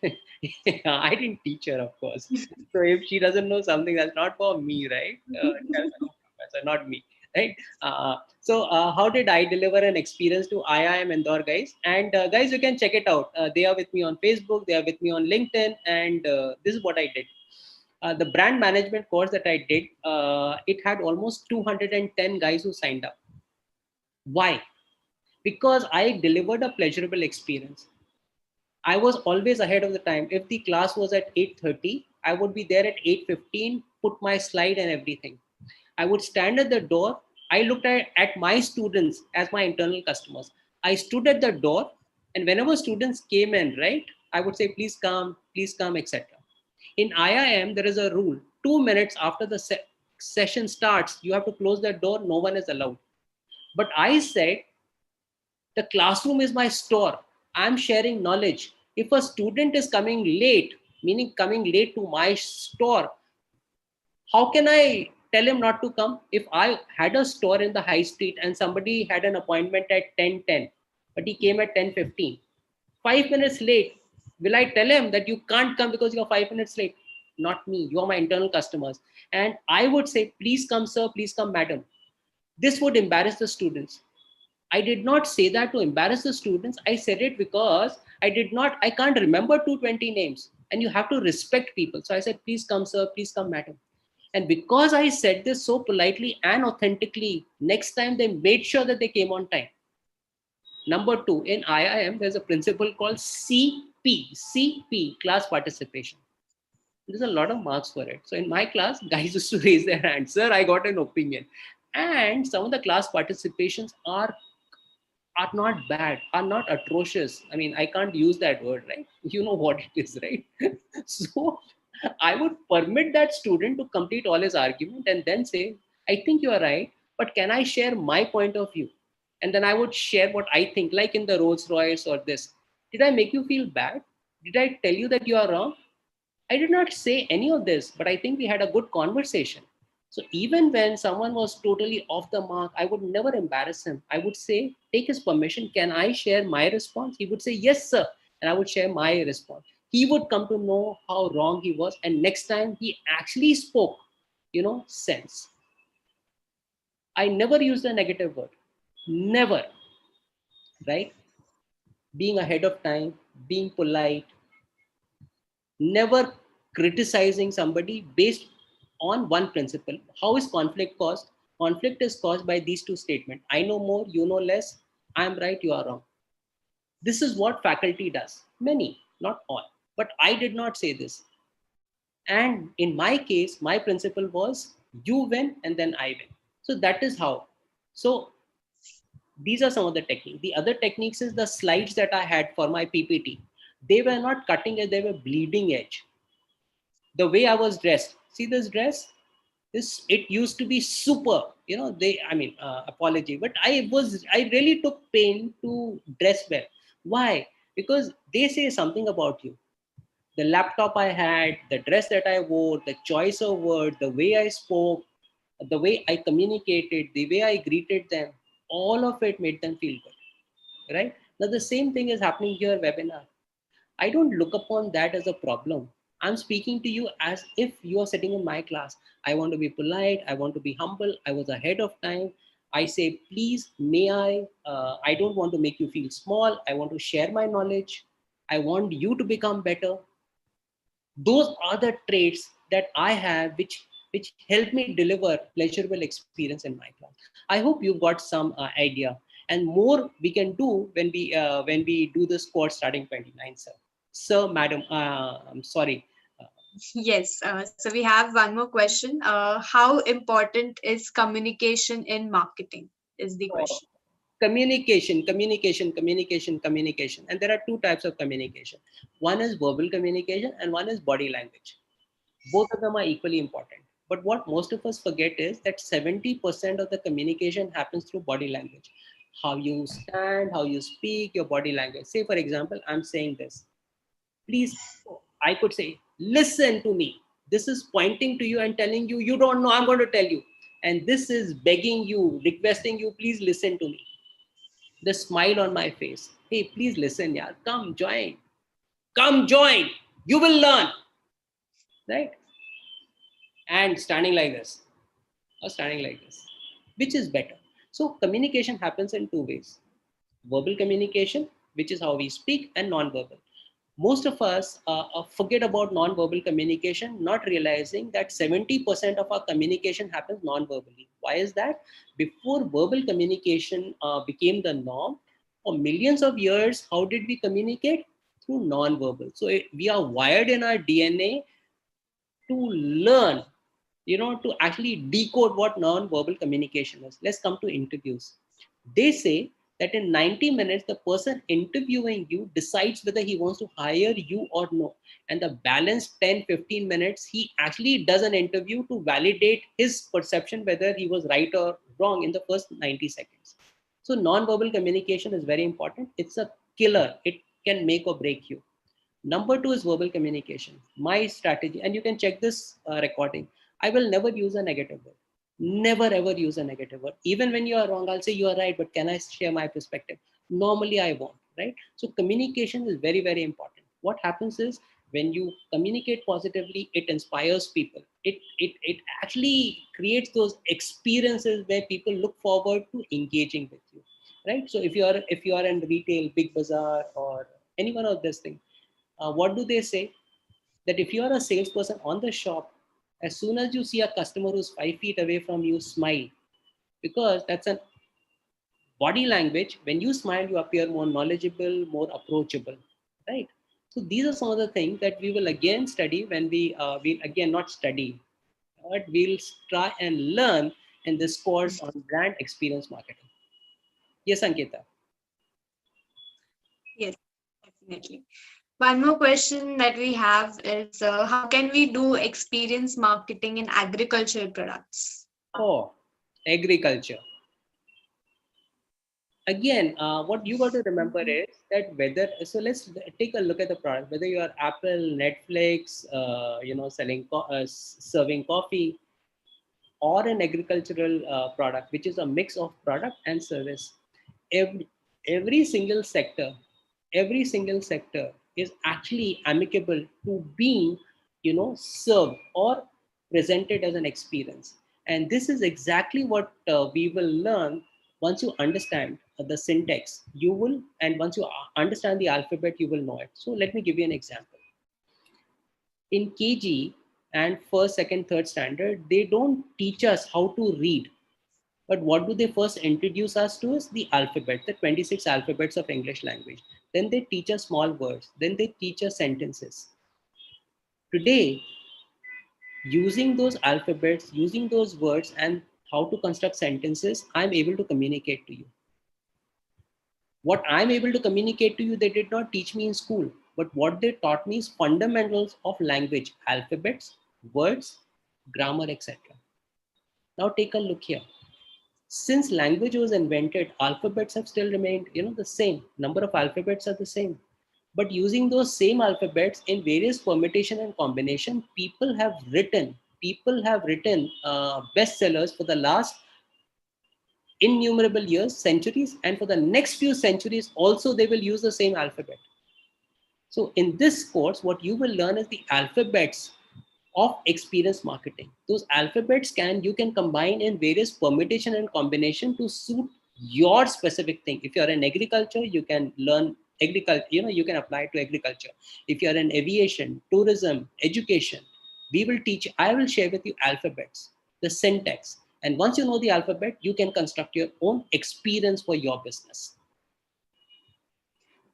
I didn't teach her, of course. So if she doesn't know something, that's not for me, right? That's not me, right? How did I deliver an experience to IIM Indore, guys? And guys, you can check it out. They are with me on Facebook. They are with me on LinkedIn. And this is what I did. The brand management course that I did, it had almost 210 guys who signed up. Why? Because I delivered a pleasurable experience. I was always ahead of the time. If the class was at 8:30, I would be there at 8:15, put my slide and everything. I would stand at the door. I looked at my students as my internal customers. I stood at the door, and whenever students came in, right, I would say, please come, etc. In IIM, there is a rule. 2 minutes after the session starts, you have to close the door. No one is allowed. But I said, the classroom is my store. I'm sharing knowledge. If a student is coming late, meaning coming late to my store, how can I tell him not to come? If I had a store in the high street and somebody had an appointment at 10:10, but he came at 10:15, 5 minutes late, will I tell him that you can't come because you're 5 minutes late? Not me. You are my internal customers. And I would say, please come, sir, please come, madam. This would embarrass the students. I did not say that to embarrass the students. I said it because I can't remember 220 names and you have to respect people. So I said, please come, sir, please come, madam. And because I said this so politely and authentically, next time they made sure that they came on time. Number two, in IIM, there's a principle called CP, class participation. There's a lot of marks for it. So in my class, guys used to raise their hands. Sir, I got an opinion. And some of the class participations are not bad, are not atrocious. I mean, I can't use that word, right? You know what it is, right? So I would permit that student to complete all his argument and then say, I think you are right, but can I share my point of view? And then I would share what I think, like in the Rolls-Royce or this. Did I make you feel bad? Did I tell you that you are wrong? I did not say any of this, but I think we had a good conversation. So even when someone was totally off the mark, I would never embarrass him. I would say, take his permission. Can I share my response? He would say, yes, sir. And I would share my response. He would come to know how wrong he was. And next time he actually spoke, sense. I never used a negative word. Never. Right? Being ahead of time, being polite, never criticizing somebody based on one principle. How is conflict caused? Conflict is caused by these two statements. I know more, you know less. I am right, you are wrong. This is what faculty does. Many, not all. But I did not say this. And in my case, my principle was you win and then I win. So that is how. So these are some of the techniques. The other techniques is the slides that I had for my PPT. They were not cutting edge, they were bleeding edge. The way I was dressed. See this dress? It used to be super, apology, but I really took pain to dress well. Why? Because they say something about you. The laptop I had, the dress that I wore, the choice of word, the way I spoke, the way I communicated, the way I greeted them, all of it made them feel good, right? Now the same thing is happening here webinar. I don't look upon that as a problem. I'm speaking to you as if you are sitting in my class. I want to be polite. I want to be humble. I was ahead of time. I say, please, may I? I don't want to make you feel small. I want to share my knowledge. I want you to become better. Those are the traits that I have, which help me deliver pleasurable experience in my class. I hope you've got some idea, and more we can do when we do this course starting 29, sir. Sir, madam, I'm sorry. Yes. So we have one more question. How important is communication in marketing? Is the So, question. communication. And there are two types of communication. One is verbal communication and one is body language. Both of them are equally important. But what most of us forget is that 70% of the communication happens through body language. How you stand, how you speak, your body language. Say, for example, I'm saying this. Please, I could say, listen to me. This is pointing to you and telling you, you don't know, I'm going to tell you. And this is begging you, requesting you, please listen to me. The smile on my face. Hey, please listen, yaar. Come join. Come join. You will learn. Right? And standing like this or standing like this. Which is better? So communication happens in two ways. Verbal communication, which is how we speak, and non-verbal. Most of us forget about non-verbal communication, not realizing that 70% of our communication happens non-verbally. Why is that? Before verbal communication became the norm, for millions of years, how did we communicate? Through non-verbal. So we are wired in our DNA to learn, to actually decode what non-verbal communication is. Let's come to interviews. They say that in 90 minutes, the person interviewing you decides whether he wants to hire you or no. And the balance 10-15 minutes, he actually does an interview to validate his perception whether he was right or wrong in the first 90 seconds. So non-verbal communication is very important. It's a killer. It can make or break you. Number two is verbal communication. My strategy, and you can check this recording. I will never use a negative word. Never ever use a negative word. Even when you are wrong, I'll say you are right, but can I share my perspective? Normally, I won't, right? So communication is very, very important. What happens is when you communicate positively, it inspires people. It actually creates those experiences where people look forward to engaging with you, right? So if you are in retail, big bazaar, or any one of these things, what do they say? That if you are a salesperson on the shop, as soon as you see a customer who's 5 feet away from you, smile, because that's a body language. When you smile, you appear more knowledgeable, more approachable, right? So these are some of the things that we will again study when we again not study, but we'll try and learn in this course on brand experience marketing. Yes, Ankita. Yes, definitely. One more question that we have is how can we do experience marketing in agricultural products? Oh, agriculture. Again, what you got to remember is that whether, so let's take a look at the product, whether you are Apple, Netflix, selling serving coffee, or an agricultural product, which is a mix of product and service. Every every single sector every single sector is actually amicable to being, served or presented as an experience. And this is exactly what we will learn. Once you understand the syntax, you will, and once you understand the alphabet, you will know it. So let me give you an example. In KG and first, second, third standard, they don't teach us how to read. But what do they first introduce us to is the alphabet, the 26 alphabets of English language. Then they teach us small words. Then they teach us sentences. Today, using those alphabets, using those words and how to construct sentences, I'm able to communicate to you. What I'm able to communicate to you, they did not teach me in school. But what they taught me is fundamentals of language, alphabets, words, grammar, etc. Now take a look here. Since language was invented, alphabets have still remained, the same. Number of alphabets are the same. But using those same alphabets in various permutation and combination, people have written bestsellers for the last innumerable years, centuries, and for the next few centuries also they will use the same alphabet. So in this course, what you will learn is the alphabets of experience marketing. Those alphabets you can combine in various permutation and combination to suit your specific thing. If you're in agriculture, you can learn agriculture, you can apply it to agriculture. If you're in aviation, tourism, education, I will share with you alphabets, the syntax. And once you know the alphabet, you can construct your own experience for your business.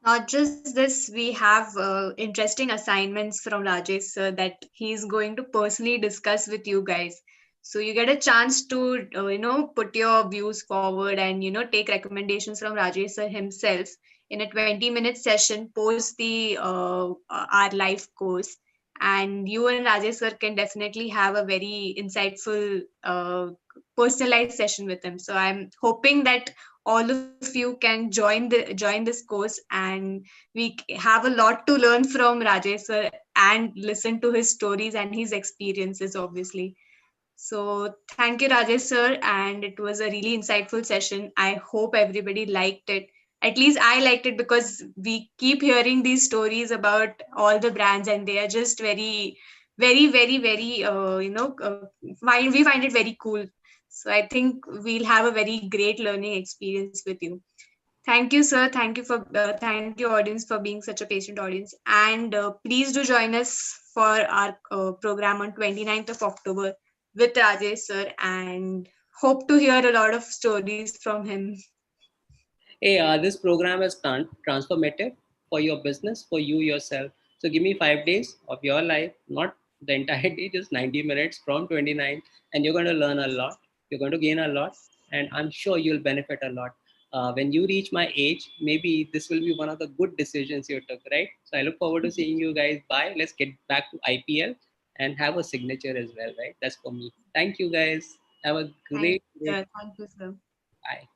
Not just this, we have interesting assignments from Rajesh sir that he's going to personally discuss with you guys. So you get a chance to, put your views forward and, take recommendations from Rajesh sir himself in a 20-minute session post the our live course. And you and Rajesh sir can definitely have a very insightful, personalized session with him. So I'm hoping that all of you can join this course, and we have a lot to learn from Rajesh sir and listen to his stories and his experiences, obviously. So thank you, Rajesh sir, and it was a really insightful session. I hope everybody liked it. At least I liked it, because we keep hearing these stories about all the brands, and they are just very, very, very, very, we find it very cool. So I think we'll have a very great learning experience with you. Thank you, sir. Thank you, audience, for being such a patient audience. And please do join us for our program on 29th of October with Rajesh sir, and hope to hear a lot of stories from him. Hey, this program is transformative for your business, for you yourself. So give me 5 days of your life, not the entire day, just 90 minutes from 29, and you're going to learn a lot. You're going to gain a lot, and I'm sure you'll benefit a lot. When you reach my age, maybe this will be one of the good decisions you took, right? So I look forward to seeing you guys. Bye. Let's get back to IPL and have a signature as well, right? That's for me. Thank you guys. Have a Thank great, you, great sir. Thank you, sir. bye.